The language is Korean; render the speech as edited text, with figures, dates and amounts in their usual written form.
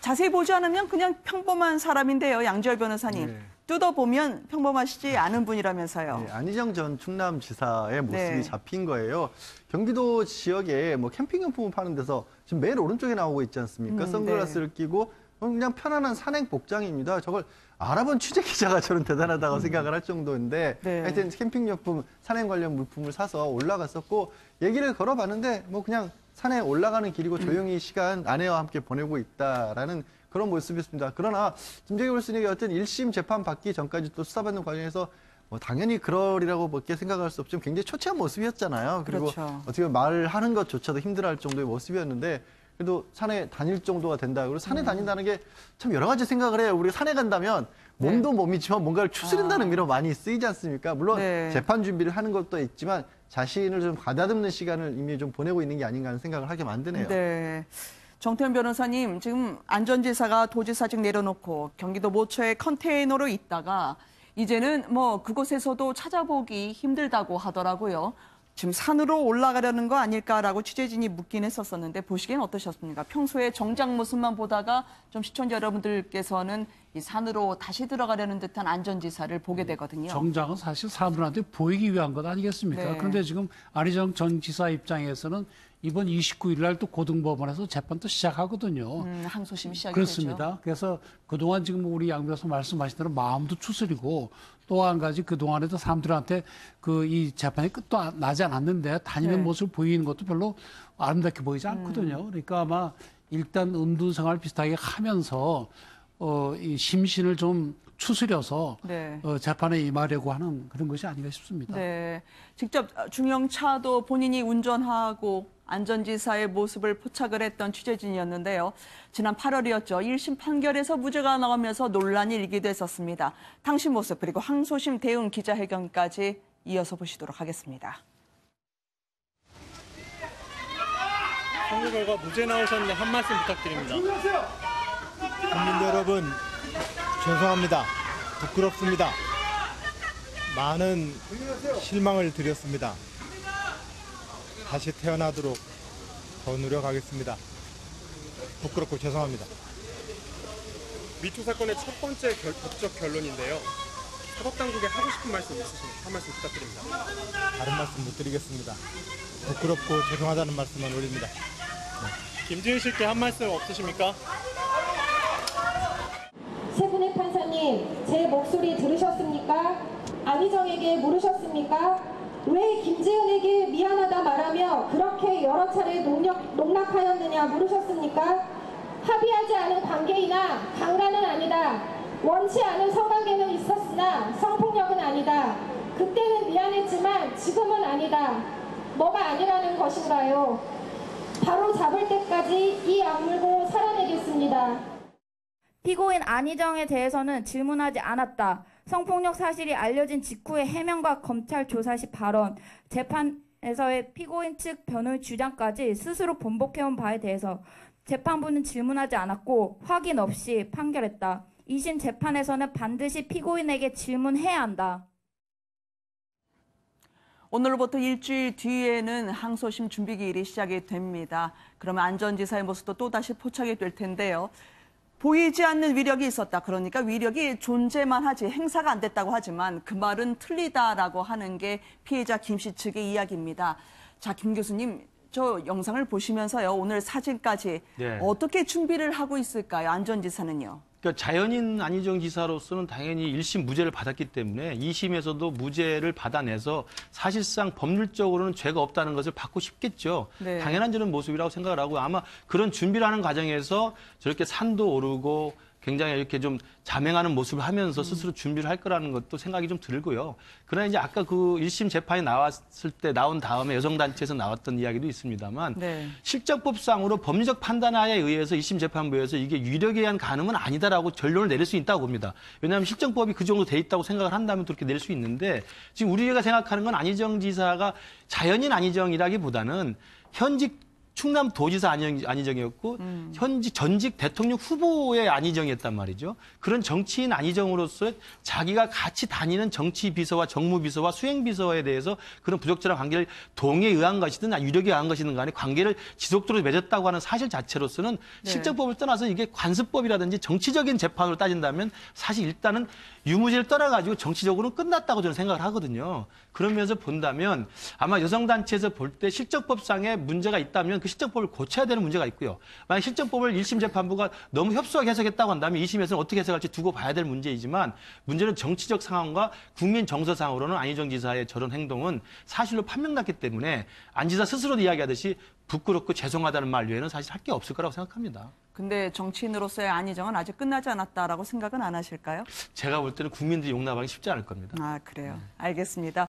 자세히 보지 않으면 그냥 평범한 사람인데요, 양지열 변호사님. 네. 뜯어보면 평범하시지 않은 분이라면서요. 네, 안희정 전 충남지사의 모습이 네. 잡힌 거예요. 경기도 지역에 뭐 캠핑용품을 파는 데서 지금 매일 오른쪽에 나오고 있지 않습니까? 선글라스를 끼고 그냥 편안한 산행 복장입니다. 저걸 알아본 취재 기자가 저는 대단하다고 생각을 할 정도인데 네. 하여튼 캠핑용품, 산행 관련 물품을 사서 올라갔었고 얘기를 걸어봤는데 뭐 그냥 산에 올라가는 길이고 조용히 시간 아내와 함께 보내고 있다라는 그런 모습이었습니다. 그러나 김재규 교수님이 어떤 1심 재판 받기 전까지 또 수사받는 과정에서 뭐 당연히 그러리라고 밖에 생각할 수 없지만 굉장히 초췌한 모습이었잖아요. 그리고 그렇죠. 어떻게 보면 말하는 것조차도 힘들어할 정도의 모습이었는데 그래도 산에 다닐 정도가 된다. 그리고 산에 다닌다는 게 참 여러 가지 생각을 해요. 우리가 산에 간다면 몸도 몸이지만 뭔가를 추스린다는 의미로 많이 쓰이지 않습니까? 물론 네. 재판 준비를 하는 것도 있지만 자신을 좀 가다듬는 시간을 이미 좀 보내고 있는 게 아닌가 하는 생각을 하게 만드네요. 네. 정태현 변호사님, 지금 안전지사가 도지사직 내려놓고 경기도 모처에 컨테이너로 있다가 이제는 뭐 그곳에서도 찾아보기 힘들다고 하더라고요. 지금 산으로 올라가려는 거 아닐까라고 취재진이 묻긴 했었었는데 보시기엔 어떠셨습니까? 평소에 정작 모습만 보다가 좀 시청자 여러분들께서는 이 산으로 다시 들어가려는 듯한 안전지사를 보게 되거든요. 정작은 사실 사람들한테 보이기 위한 것 아니겠습니까? 네. 그런데 지금 안희정 전 지사 입장에서는 이번 29일 날 또 고등법원에서 재판도 시작하거든요. 항소심이 시작이 그렇습니다. 되죠. 그래서 그동안 지금 우리 양 변호사 말씀하신 대로 마음도 추스리고 또 한 가지 그동안에도 사람들한테 이 재판이 끝도 나지 않았는데 다니는 네. 모습을 보이는 것도 별로 아름답게 보이지 않거든요. 그러니까 아마 일단 음두 생활 비슷하게 하면서 이 심신을 좀 추스려서 네. 재판에 임하려고 하는 그런 것이 아닌가 싶습니다. 네, 직접 중형차도 본인이 운전하고 안전지사의 모습을 포착을 했던 취재진이었는데요. 지난 8월이었죠. 1심 판결에서 무죄가 나오면서 논란이 일기도 했었습니다. 당시 모습 그리고 항소심 대응 기자회견까지 이어서 보시도록 하겠습니다. 선고 결과 무죄 나오셨는데 한 말씀 부탁드립니다. 국민 여러분, 죄송합니다. 부끄럽습니다. 많은 실망을 드렸습니다. 다시 태어나도록 더 노력하겠습니다. 부끄럽고 죄송합니다. 미투 사건의 첫 번째 법적 결론인데요. 사법당국에 하고 싶은 말씀 있으시면 한 말씀 부탁드립니다. 다른 말씀 못 드리겠습니다. 부끄럽고 죄송하다는 말씀만 올립니다. 김지은 씨께 한 말씀 없으십니까? 세 분의 판사님, 제 목소리 들으셨습니까? 안희정에게 물으셨습니까? 왜 김지은에게 미안하다 말하며 그렇게 여러 차례 농락하였느냐 물으셨습니까? 합의하지 않은 관계이나 강간은 아니다. 원치 않은 성관계는 있었으나 성폭력은 아니다. 그때는 미안했지만 지금은 아니다. 뭐가 아니라는 것인가요? 바로 잡을 때까지 이 악물고 살아내겠습니다. 피고인 안희정에 대해서는 질문하지 않았다. 성폭력 사실이 알려진 직후의 해명과 검찰 조사 시 발언, 재판에서의 피고인 측 변호의 주장까지 스스로 번복해온 바에 대해서 재판부는 질문하지 않았고 확인 없이 판결했다. 2심 재판에서는 반드시 피고인에게 질문해야 한다. 오늘로부터 일주일 뒤에는 항소심 준비기일이 시작이 됩니다. 그러면 안전지사의 모습도 또다시 포착이 될 텐데요. 보이지 않는 위력이 있었다. 그러니까 위력이 존재만 하지 행사가 안 됐다고 하지만 그 말은 틀리다라고 하는 게 피해자 김 씨 측의 이야기입니다. 자, 김 교수님, 저 영상을 보시면서요. 오늘 사진까지 네. 어떻게 준비를 하고 있을까요? 안전지사는요. 그러니까 자연인 안희정 지사로서는 당연히 1심 무죄를 받았기 때문에 2심에서도 무죄를 받아내서 사실상 법률적으로는 죄가 없다는 것을 받고 싶겠죠. 네. 당연한 저는 모습이라고 생각을 하고 아마 그런 준비를 하는 과정에서 저렇게 산도 오르고 굉장히 이렇게 좀 자맹하는 모습을 하면서 스스로 준비를 할 거라는 것도 생각이 좀 들고요. 그러나 이제 아까 그 1심 재판이 나온 다음에 여성단체에서 나왔던 이야기도 있습니다만 네. 실정법상으로 법리적 판단하에 의해서 1심 재판부에서 이게 위력에 의한 간음은 아니다라고 결론을 내릴 수 있다고 봅니다. 왜냐하면 실정법이 그 정도 돼 있다고 생각을 한다면 그렇게 낼 수 있는데 지금 우리가 생각하는 건 안희정 지사가 자연인 안희정이라기보다는 현직 충남도지사 안희정이었고 현직 전직 대통령 후보의 안희정이었단 말이죠. 그런 정치인 안희정으로서 자기가 같이 다니는 정치 비서와 정무 비서와 수행 비서에 대해서 그런 부적절한 관계를 동의에 의한 것이든 유력에 의한 것이든 간에 관계를 지속적으로 맺었다고 하는 사실 자체로서는 네. 실정법을 떠나서 이게 관습법이라든지 정치적인 재판으로 따진다면 사실 일단은 유무죄를 떠나가지고 정치적으로는 끝났다고 저는 생각을 하거든요. 그러면서 본다면 아마 여성단체에서 볼 때 실정법상의 문제가 있다면 그 실정법을 고쳐야 되는 문제가 있고요. 만약 실정법을 1심 재판부가 너무 협소하게 해석했다고 한다면 2심에서는 어떻게 해석할지 두고 봐야 될 문제이지만 문제는 정치적 상황과 국민 정서상으로는 안희정 지사의 저런 행동은 사실로 판명났기 때문에 안 지사 스스로도 이야기하듯이 부끄럽고 죄송하다는 말 외에는 사실 할 게 없을 거라고 생각합니다. 근데 정치인으로서의 안희정은 아직 끝나지 않았다라고 생각은 안 하실까요? 제가 볼 때는 국민들이 용납하기 쉽지 않을 겁니다. 아, 그래요. 알겠습니다.